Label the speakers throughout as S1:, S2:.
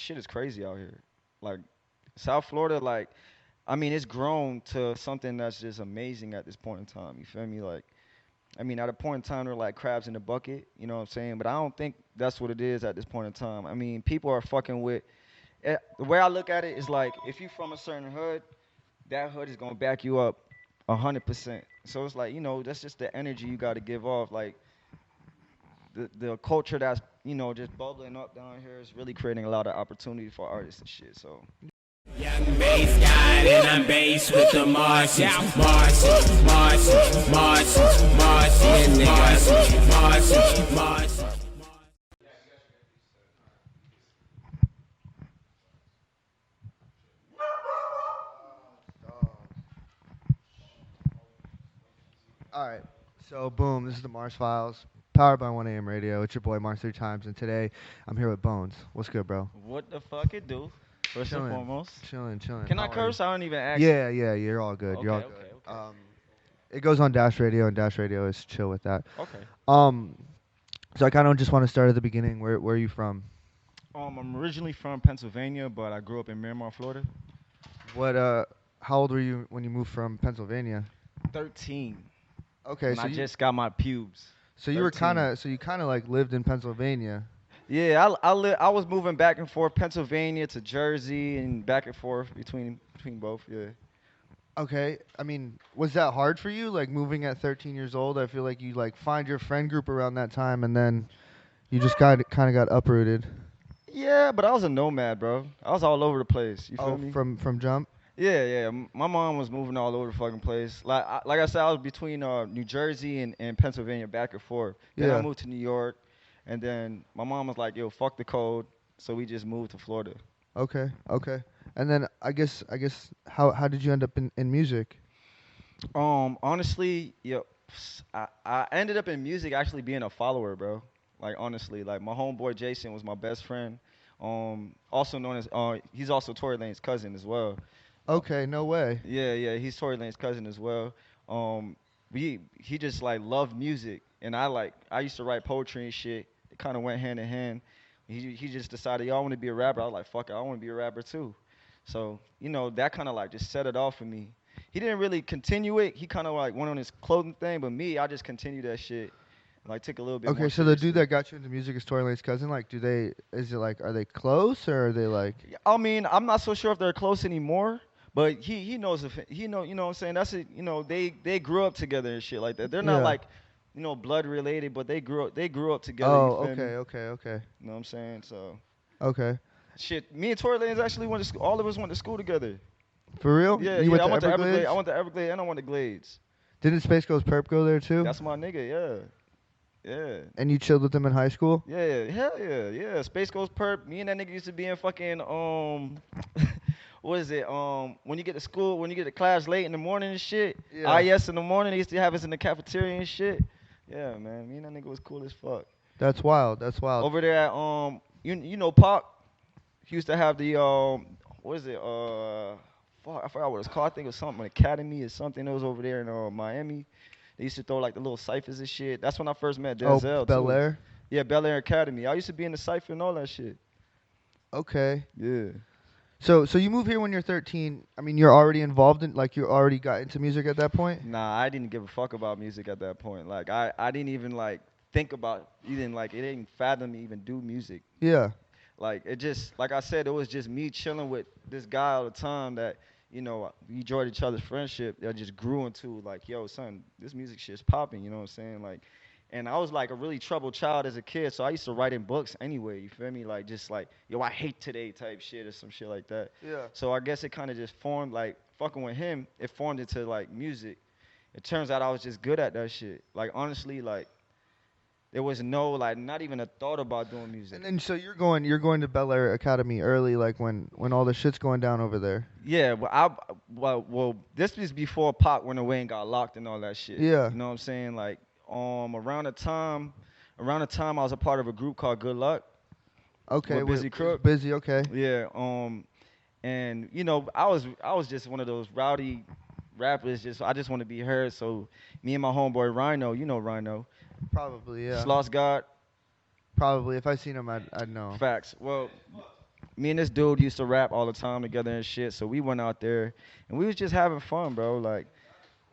S1: shit is crazy out here. Like South Florida, like I mean, it's grown to something that's just amazing at this point in time. You feel me? Like I mean, at a point in time, they're like crabs in the bucket. You know what I'm saying? But I don't think that's what it is at this point in time. I mean, people are fucking with. The way I look at it is like if you from a certain hood, that hood is gonna back you up 100%. So it's like that's just the energy you got to give off. Like the culture that's just bubbling up down here is really creating a lot of opportunity for artists and shit. So
S2: Young bass guy, and I'm bass with the Martians, Martians, Martians, Martians, Martian niggas, Martians, Martians.
S3: All right. So, boom, this is the Mars Files, powered by 1 AM Radio. It's your boy, Mars 3 times, and today I'm here with Bones. What's good, bro?
S1: what the fuck it do? First and
S3: Chilling,
S1: foremost,
S3: chilling, chilling.
S1: can I
S3: How are you?
S1: curse? I don't even ask.
S3: Yeah, yeah, you're all good. You're
S1: Okay,
S3: all
S1: okay,
S3: good.
S1: okay,
S3: It goes on Dash Radio, and Dash Radio is chill with that.
S1: okay.
S3: Um, so I kind of just want to start at the beginning. Where are you from?
S1: I'm originally from Pennsylvania, but I grew up in Miramar, Florida.
S3: What How old were you when you moved from Pennsylvania?
S1: 13,
S3: Okay,
S1: and I just got my pubes.
S3: you were
S1: 13.
S3: kind of like lived in Pennsylvania.
S1: Yeah, I was moving back and forth Pennsylvania to Jersey and back and forth between both. Yeah.
S3: Okay, I mean, was that hard for you, like moving at 13 years old? I feel like you like find your friend group around that time, and then you just kind of got uprooted.
S1: Yeah, but I was a nomad, bro. I was all over the place. You feel
S3: Oh,
S1: me?
S3: from jump.
S1: Yeah, yeah. My mom was moving all over the fucking place. Like I said, I was between New Jersey and Pennsylvania, back and forth. Then I
S3: Yeah.
S1: moved to New York, and then my mom was like, "Yo, fuck the code," so we just moved to Florida.
S3: Okay. Okay. And then I guess how did you end up in music?
S1: Honestly, I ended up in music actually being a follower, bro. Like honestly, like my homeboy Jason was my best friend. Also known as he's also Tory Lane's cousin as well. Uh,
S3: Okay, no way.
S1: yeah, yeah, he's Tory Lane's cousin as well. Um, he just like loved music, and I used to write poetry and shit. It kind of went hand in hand. He just decided, yo, I want to be a rapper. I was like, fuck it, I want to be a rapper too. So that kind of like just set it off for me. He didn't really continue it. He kind of like went on his clothing thing, but me, I just continued that shit. Like took it a little bit more
S3: Okay, so the dude
S1: seriously.
S3: that got you into music is Tory Lane's cousin. Like, is it like, are they close or are they like?
S1: Yeah, I mean, I'm not so sure if they're close anymore, but he knows if he know, you know what I'm saying? That's it, they grew up together and shit like that. They're not
S3: Yeah.
S1: like, blood related, but they grew up together, you
S3: Oh,
S1: feel me?
S3: okay, okay, okay,
S1: You know what I'm saying? So,
S3: okay.
S1: shit, me and Tory Lanez actually went to school, all of us went to school together.
S3: For real?
S1: Yeah,
S3: You
S1: yeah,
S3: went
S1: I
S3: to
S1: went to Everglades,
S3: Everglades?
S1: I went to Everglades and I went to Glades.
S3: Didn't Space Ghost Perp go there too?
S1: That's my nigga, yeah. Yeah.
S3: And you chilled with them in high school?
S1: Yeah, yeah, hell yeah, yeah. Space Ghost Perp. Me and that nigga used to be in fucking what is it? When you get to school, when you get to class late in the morning and shit.
S3: Yeah.
S1: IS in the morning, they used to have us in the cafeteria and shit. Yeah, man. Me and that nigga was cool as fuck.
S3: That's wild. That's wild.
S1: Over there at you know Pop. He used to have the what is it? Fuck, I forgot what it's called. I think it was something Academy or something. It was over there in Miami. They used to throw like the little ciphers and shit. That's when I first met
S3: Oh,
S1: Denzel
S3: Bel
S1: too.
S3: Air.
S1: Yeah, Bel Air Academy. I used to be in the cipher and all that shit.
S3: Okay.
S1: Yeah.
S3: So you move here when you're 13. I mean, you're already involved in like you already got into music at that point.
S1: Nah, I didn't give a fuck about music at that point. Like I didn't even like think about even like it didn't fathom me even do music.
S3: Yeah.
S1: Like it just like I said, it was just me chilling with this guy all the time that we enjoyed each other's friendship. That just grew into like, yo, son, this music shit's popping. You know what I'm saying? Like, and I was like a really troubled child as a kid, so I used to write in books anyway. You feel me? Like just like, yo, I hate today type shit or some shit like that.
S3: Yeah.
S1: So I guess it kind of just formed like fucking with him. It formed into like music. It turns out I was just good at that shit. Like honestly, like there was no like not even a thought about doing music.
S3: And then so you're going to Bel Air Academy early, like when all the shit's going down over there.
S1: Yeah, but this was before Pac went away and got locked and all that shit.
S3: Yeah.
S1: You know what I'm saying? Like, around the time I was a part of a group called Good Luck
S3: Okay.
S1: with Busy
S3: With
S1: Crook.
S3: busy. Okay.
S1: Yeah. And I was just one of those rowdy rappers. I just want to be heard. So me and my homeboy Rhino, you know Rhino,
S3: Probably. Yeah.
S1: Sloss God,
S3: Probably. If I seen him, I'd know.
S1: facts. Well, Me and this dude used to rap all the time together and shit. So we went out there and we was just having fun, bro. Like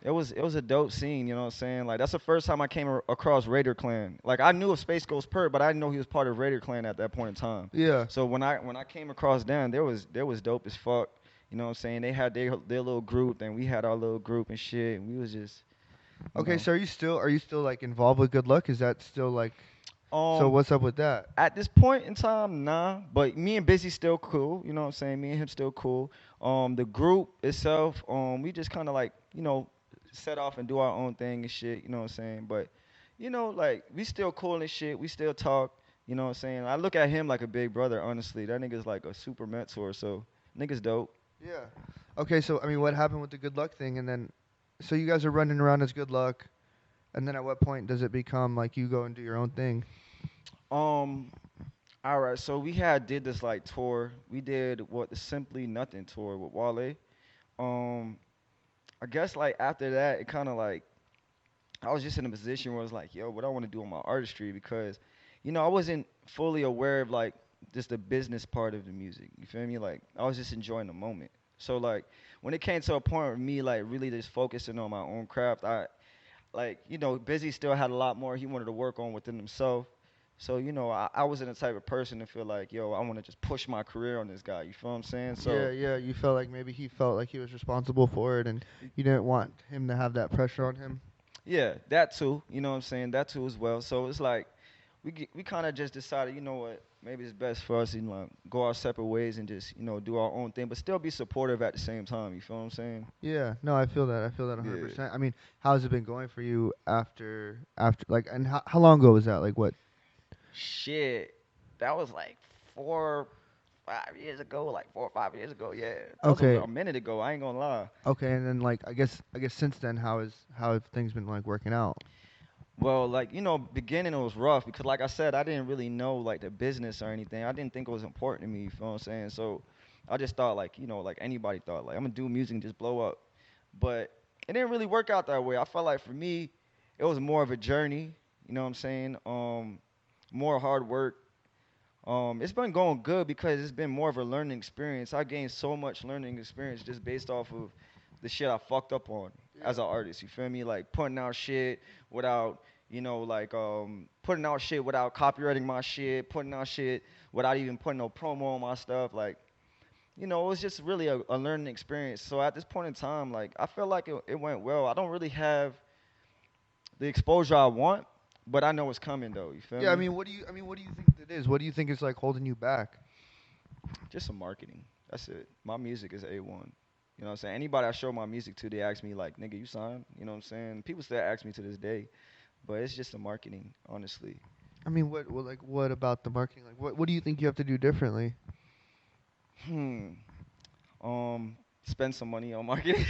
S1: it was a dope scene, you know what I'm saying? Like that's the first time I came across Raider Clan. Like I knew of Space Ghost Perk, but I didn't know he was part of Raider Clan at that point in time.
S3: Yeah.
S1: So when I came across them, there was dope as fuck. You know what I'm saying? They had their little group, and we had our little group and shit, and we was just, you
S3: Okay,
S1: know.
S3: so are you still like involved with Good Luck? Is that still like so
S1: Um,
S3: what's up with that?
S1: at this point in time, nah. But me and Busy still cool. You know what I'm saying? Me and him still cool. The group itself, we just kind of like, set off and do our own thing and shit. You know what I'm saying? But, like we still cool and shit. We still talk. You know what I'm saying? I look at him like a big brother. Honestly, that nigga's like a super mentor. So nigga's dope.
S3: Yeah. Okay, so I mean what happened with the Good Luck thing and then so you guys are running around as Good Luck and then at what point does it become like you go and do your own thing?
S1: Um, all right. So we had did this like tour. We did what the Simply Nothing tour with Wale. Um, I guess like after that, it kind of like I was just in a position where I was like, yo, what I want to do on my artistry because, I wasn't fully aware of like just the business part of the music. You feel me? Like I was just enjoying the moment. So like when it came to a point of me like really just focusing on my own craft, I like Busy still had a lot more he wanted to work on within himself. So I wasn't the type of person to feel like, yo, I want to just push my career on this guy. You feel what I'm saying?
S3: Yeah,
S1: So
S3: yeah, you felt like maybe he felt like he was responsible for it and you didn't want him to have that pressure on him.
S1: yeah, that too. You know what I'm saying? That too as well. So it's like we kind of just decided, you know what? Maybe it's best for us to go our separate ways and just do our own thing, but still be supportive at the same time. You feel what I'm saying?
S3: Yeah, no, I feel that. I feel that
S1: Yeah.
S3: 100%. I mean, how's it been going for you after like and how long ago was that? Like what?
S1: Shit, that was like 4, 5 years ago, like 4 or 5 years ago. Yeah, that was
S3: Okay.
S1: a minute ago. I ain't gonna lie.
S3: Okay, and then like I guess since then how have things been like working out?
S1: Well, like, beginning it was rough because like I said, I didn't really know like the business or anything. I didn't think it was important to me, you feel what I'm saying? So I just thought like, like anybody thought, like I'm gonna do music and just blow up. But it didn't really work out that way. I felt like for me, it was more of a journey, you know what I'm saying? More hard work. It's been going good because it's been more of a learning experience. I gained so much learning experience just based off of the shit I fucked up on as
S3: Yeah.
S1: an artist. You feel me? Like putting out shit without, like putting out shit without copywriting my shit, putting out shit without even putting no promo on my stuff. Like, it was just really a learning experience. So at this point in time, like I feel like it went well. I don't really have the exposure I want, but I know it's coming though. You feel
S3: Yeah, I
S1: me?
S3: mean, what do you think it is? What do you think is like holding you back?
S1: Just some marketing. That's it. My music is A1. You know what I'm saying? Anybody I show my music to, they ask me like, nigga, you signed? You know what I'm saying? People still ask me to this day, but it's just the marketing, honestly.
S3: I mean, what about the marketing? Like what do you think you have to do differently?
S1: Hmm. Spend some money on marketing.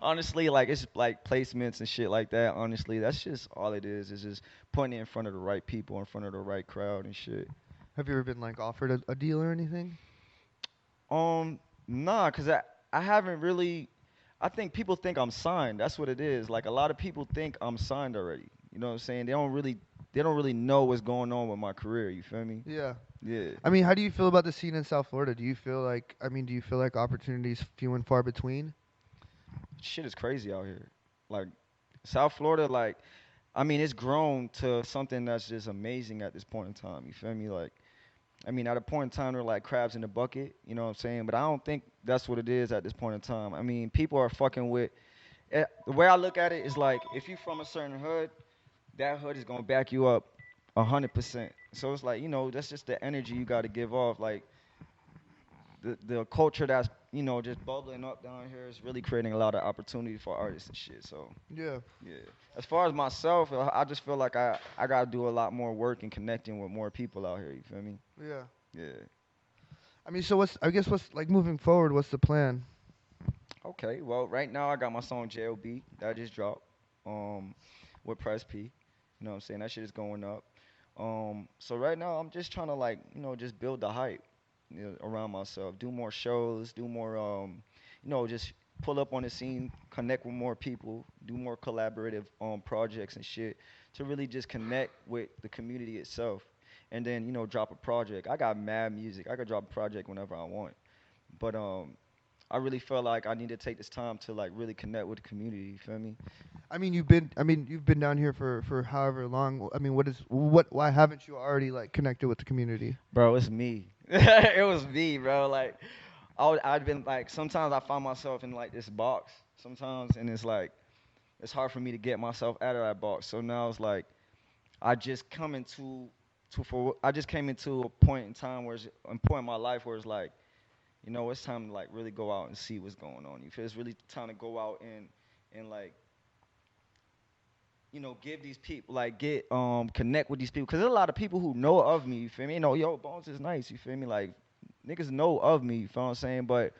S1: Honestly, like it's like placements and shit like that. Honestly, that's just all it is. It's just putting it in front of the right people, in front of the right crowd and shit.
S3: Have you ever been like offered a deal or anything?
S1: Um, nah, cause I haven't really. I think people think I'm signed. That's what it is. Like a lot of people think I'm signed already. You know what I'm saying? They don't really know what's going on with my career. You feel me?
S3: Yeah.
S1: Yeah.
S3: I mean, how do you feel about the scene in South Florida? Do you feel like opportunities few and far between?
S1: Shit is crazy out here. Like South Florida, like I mean, it's grown to something that's just amazing at this point in time. You feel me? Like I mean, at a point in time, they're like crabs in the bucket. You know what I'm saying? But I don't think that's what it is at this point in time. I mean, people are fucking with. The way I look at it is like if you from a certain hood, that hood is gonna back you up 100%. So it's like that's just the energy you got to give off. Like the culture that's just bubbling up down here is really creating a lot of opportunity for artists and shit. So
S3: Yeah.
S1: yeah. As far as myself, I just feel like I gotta do a lot more work and connecting with more people out here. You feel me?
S3: Yeah.
S1: Yeah.
S3: I mean, so what's like moving forward? What's the plan?
S1: Okay. Well, right now I got my song JLB that I just dropped. Um, with Press P. You know what I'm saying? That shit is going up. So right now I'm just trying to like, just build the hype, around myself. Do more shows, do more just pull up on the scene, connect with more people, do more collaborative projects and shit to really just connect with the community itself. and then drop a project. I got mad music. I could drop a project whenever I want. But I really felt like I need to take this time to like really connect with the community. You feel me?
S3: You've been down here for however long. I mean, why haven't you already like connected with the community?
S1: Bro, it's me. It was me, bro. Like I'd been like sometimes I find myself in like this box sometimes, and it's like it's hard for me to get myself out of that box. So now it's like I just come into I just came into a point in time where it's a point in my life where it's like it's time to like really go out and see what's going on. You feel it's really time to go out and like give these people like get connect with these people because there's a lot of people who know of me. You feel me? Yo, Bones is nice. You feel me? Like niggas know of me. You feel what I'm saying? But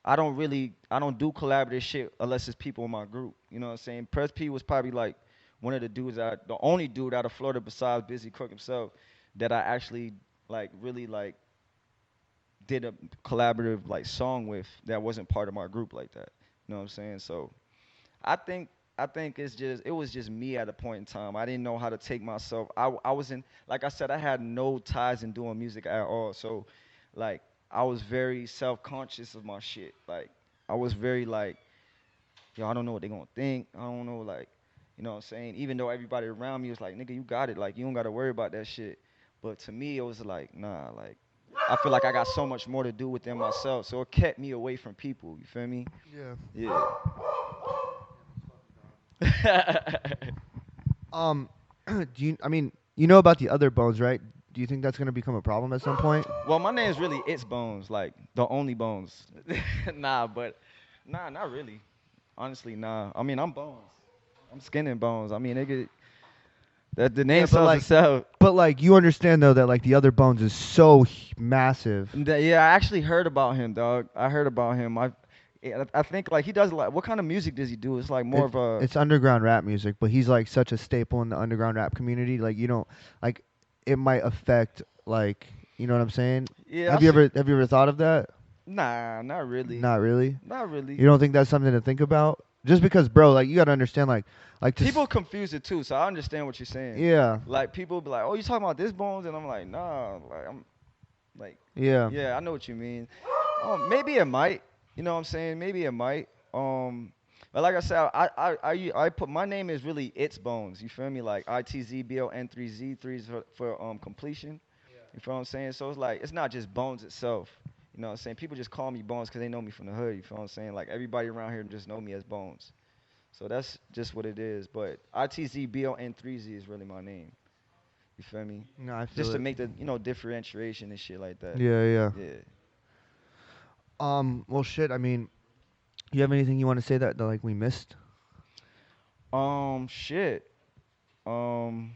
S1: I don't do collaborative shit unless it's people in my group. You know what I'm saying? Press P was probably like one of the dudes the only dude out of Florida besides Busy Cook himself that I actually like really like did a collaborative like song with that wasn't part of my group like that. You know what I'm saying? So I think it was just me at a point in time. I didn't know how to take myself. I was in like I said I had no ties in doing music at all. So like I was very self-conscious of my shit. Like I was very like yo I don't know what they going to think. I don't know like what I'm saying? Even though everybody around me was like nigga you got it. Like you don't got to worry about that shit. But to me it was like nah like I feel like I got so much more to do within myself. So it kept me away from people. You feel me?
S3: Yeah.
S1: Yeah.
S3: Um, do you? I mean, you know about the other bones, right? Do you think that's gonna become a problem at some point?
S1: Well, my name's really It's Bones, like the only Bones. Nah, but nah, not really. Honestly, nah. I mean, I'm Bones. I'm Skin and Bones. I mean, nigga, that the
S3: Yeah,
S1: name sells itself.
S3: but like you understand though that like the other bones is so massive.
S1: Yeah, I actually heard about him, dog. I heard about him. I think like he does like what kind of music does he do? It's like more
S3: It,
S1: of a
S3: it's underground rap music, but he's like such a staple in the underground rap community. Like you don't like it might affect like you know what I'm saying?
S1: yeah. I
S3: Have you ever thought of that?
S1: Nah, not really.
S3: Not really.
S1: Not
S3: You
S1: really.
S3: don't think that's something to think about? Just because, bro, like you gotta understand, like
S1: People confuse it too, so I understand what you're saying.
S3: yeah,
S1: Like people be like, "Oh, you talking about this Bones?" And I'm like, "Nah." Like I'm like,
S3: yeah.
S1: yeah, I know what you mean. Maybe it might. You know what I'm saying? Maybe it might. But like I said, I put my name is really It's Bones. You feel me? Like ItzBon3z. Three is for completion. You feel what I'm saying? So it's like it's not just Bones itself. You know what I'm saying? People just call me Bones because they know me from the hood. You feel what I'm saying? Like everybody around here just know me as Bones. So that's just what it is. But ItzBon3z is really my name. You feel me?
S3: No, I
S1: Just
S3: feel
S1: to
S3: it.
S1: make the differentiation and shit like that.
S3: Yeah, yeah.
S1: Yeah.
S3: Well, shit. I mean, you have anything you want to say that like we missed?
S1: Shit. Um,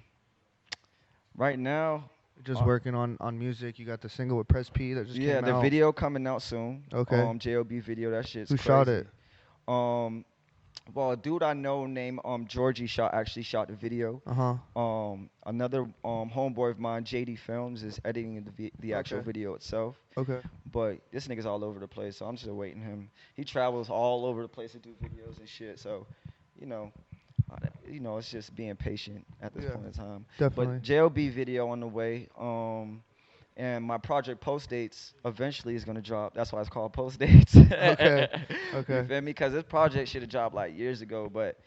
S1: right now,
S3: Just
S1: uh,
S3: working on music. You got the single with Press P that just
S1: yeah,
S3: came
S1: the
S3: out.
S1: video coming out soon.
S3: Okay.
S1: JOB video, that shit's
S3: Who shot
S1: crazy.
S3: it?
S1: Um, well, a dude I know named Georgie actually shot the video.
S3: Uh huh.
S1: Another homeboy of mine, JD Films, is editing the actual
S3: Okay.
S1: video itself.
S3: Okay.
S1: But this nigga's all over the place, so I'm just awaiting him. He travels all over the place to do videos and shit. So, you know, it's just being patient at this
S3: Yeah.
S1: point in time.
S3: Definitely.
S1: But JLB video on the way. And my project post dates eventually is gonna drop. That's why it's called post dates.
S3: Okay.
S1: You
S3: Okay.
S1: feel me? Because this project should have dropped like years ago, but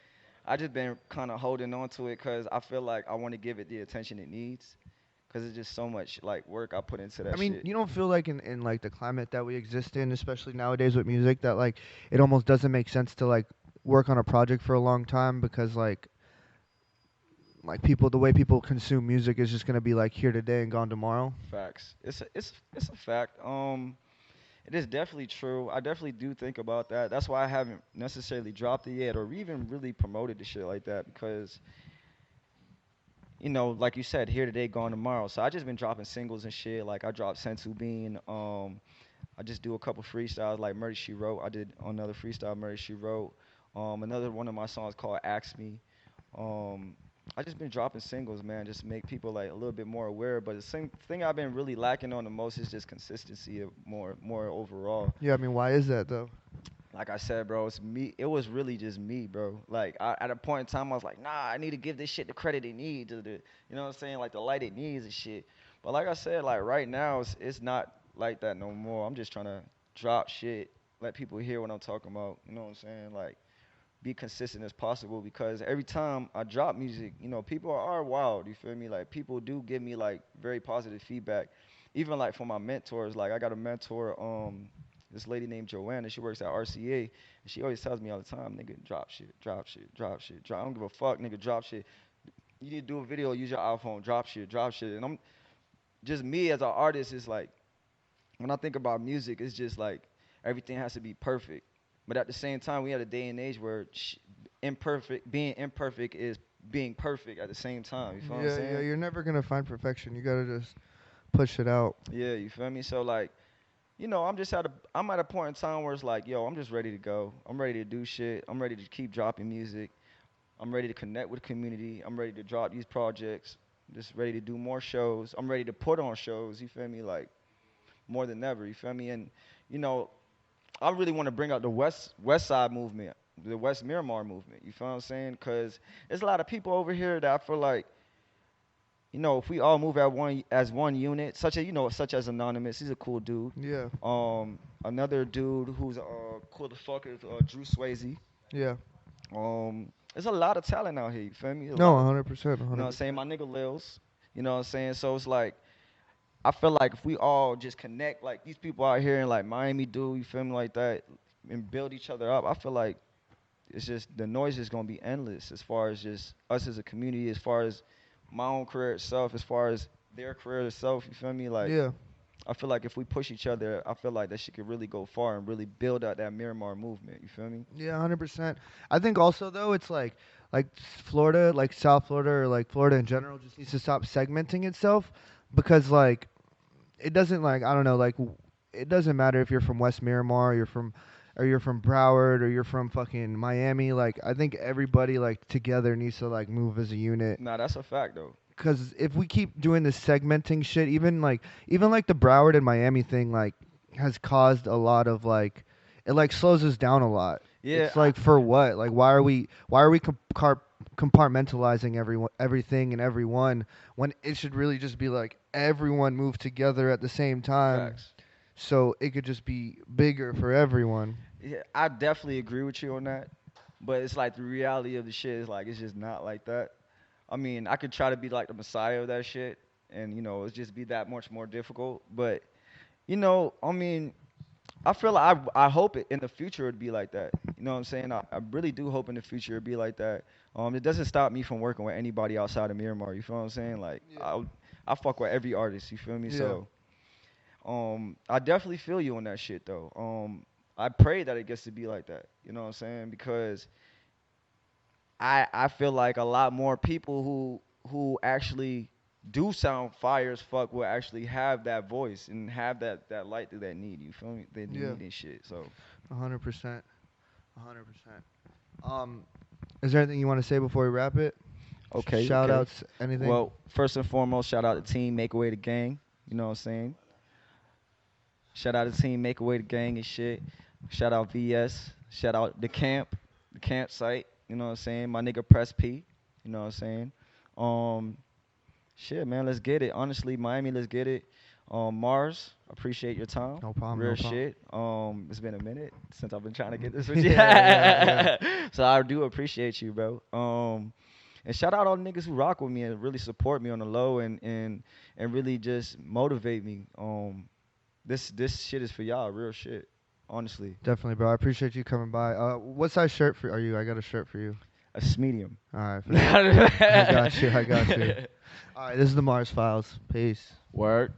S1: I just been kind of holding on to it because I feel like I want to give it the attention it needs. Cause it's just so much like work I put into
S3: I
S1: that
S3: mean,
S1: shit.
S3: you don't feel like in like the climate that we exist in, especially nowadays with music, that like it almost doesn't make sense to like work on a project for a long time because like people the way people consume music is just gonna be like here today and gone tomorrow.
S1: Facts. It's a fact. It is definitely true. I definitely do think about that. That's why I haven't necessarily dropped it yet or even really promoted the shit like that because like you said, here today, gone tomorrow. So I just been dropping singles and shit. Like I dropped Sensu Bean. I just do a couple freestyles like Murder She Wrote. I did another freestyle Murder She Wrote. Another one of my songs called Ask Me. Um, I just been dropping singles, man, just to make people like a little bit more aware. But the same thing I've been really lacking on the most is just consistency of more overall.
S3: Yeah, I mean, why is that though?
S1: Like I said, bro, it's me. It was really just me, bro. Like at a point in time, I was like, nah, I need to give this shit the credit it needs, you know what I'm saying? Like the light it needs and shit. But like I said, like right now, it's not like that no more. I'm just trying to drop shit, let people hear what I'm talking about. You know what I'm saying? Like be consistent as possible because every time I drop music, people are wild. You feel me? Like people do give me like very positive feedback. Even like from my mentors, like I got a mentor, this lady named Joanna. She works at RCA, and she always tells me all the time, "Nigga, drop shit, drop shit, drop shit, drop. I don't give a fuck, nigga, drop shit. You need to do a video, use your iPhone, drop shit, drop shit." And I'm just me as an artist is like when I think about music, it's just like everything has to be perfect. But at the same time, we had a day and age where being imperfect is being perfect at the same time. You feel what I'm
S3: Yeah, yeah.
S1: saying?
S3: You're never gonna find perfection. You gotta just push it out.
S1: Yeah, you feel me? So like, I'm at a point in time where it's like, yo, I'm just ready to go. I'm ready to do shit. I'm ready to keep dropping music. I'm ready to connect with the community. I'm ready to drop these projects. I'm just ready to do more shows. I'm ready to put on shows. You feel me? Like more than ever. You feel me? And you know, I really want to bring out the West Side movement, the West Miramar movement. You feel what I'm saying? Cause there's a lot of people over here that I feel like, if we all move as one unit, such as Anonymous, he's a cool dude.
S3: Yeah,
S1: Another dude who's cool the fuck is Drew Swayze.
S3: yeah.
S1: There's a lot of talent out here. You feel me? A
S3: No,
S1: lot of,
S3: 100%,
S1: you know what I'm saying?
S3: 100%.
S1: My nigga Lils. You know what I'm saying? So it's like I feel like if we all just connect, like these people out here in like Miami do, you feel me, like that, and build each other up, I feel like it's just the noise is gonna be endless as far as just us as a community, as far as my own career itself, as far as their career itself. You feel me? Like
S3: Yeah,
S1: I feel like if we push each other, I feel like that shit could really go far and really build out that Miramar movement. You feel me?
S3: yeah, 100%. I think also though it's like Florida, like South Florida or like Florida in general, just needs to stop segmenting itself because like it doesn't like I don't know like it doesn't matter if you're from West Miramar, or you're from Broward, or you're from fucking Miami. Like I think everybody like together needs to like move as a unit.
S1: Nah, that's a fact though.
S3: Because if we keep doing this segmenting shit, even like the Broward and Miami thing, like has caused a lot of like it like slows us down a lot.
S1: Yeah,
S3: It's like for what? Like why are we compartmentalizing everything and everyone when it should really just be like everyone move together at the same time
S1: facts.
S3: so it could just be bigger for everyone.
S1: Yeah, I definitely agree with you on that. But it's like the reality of the shit is like it's just not like that. I mean, I could try to be like the messiah of that shit, and it's just be that much more difficult. But I mean, I feel like I hope it in the future it'd be like that. You know what I'm saying? I really do hope in the future it'd be like that. It doesn't stop me from working with anybody outside of Miramar. You feel what I'm saying? Like
S3: Yeah.
S1: I fuck with every artist. You feel me?
S3: Yeah.
S1: So I definitely feel you on that shit though. I pray that it gets to be like that. You know what I'm saying? Because I feel like a lot more people who actually do sound fire as fuck will actually have that voice and have that light that they need. You feel me? They
S3: Yeah.
S1: need this shit. So
S3: 100%. 100%. Um, is there anything you want to say before we wrap it?
S1: okay,
S3: Shout
S1: okay.
S3: outs, anything?
S1: Well, first and foremost, shout out to Team Make Away the Gang. You know what I'm saying? Shout out to Team Make Away the Gang and shit. Shout out VS. Shout out the campsite. You know what I'm saying? My nigga Press P. You know what I'm saying? Um, Shit, man, let's get it. Honestly, Miami, let's get it. Mars, appreciate your time.
S3: No problem.
S1: Real
S3: No problem.
S1: shit. It's been a minute since I've been trying to get this with you.
S3: Yeah,
S1: So I do appreciate you, bro. And shout out all the niggas who rock with me and really support me on the low and really just motivate me. This shit is for y'all, real shit. Honestly,
S3: Definitely, bro. I appreciate you coming by. What size shirt are you? I got a shirt for you.
S1: a medium.
S3: All right. I got you. I got you. All right. This is the Mars Files. Peace.
S1: Word.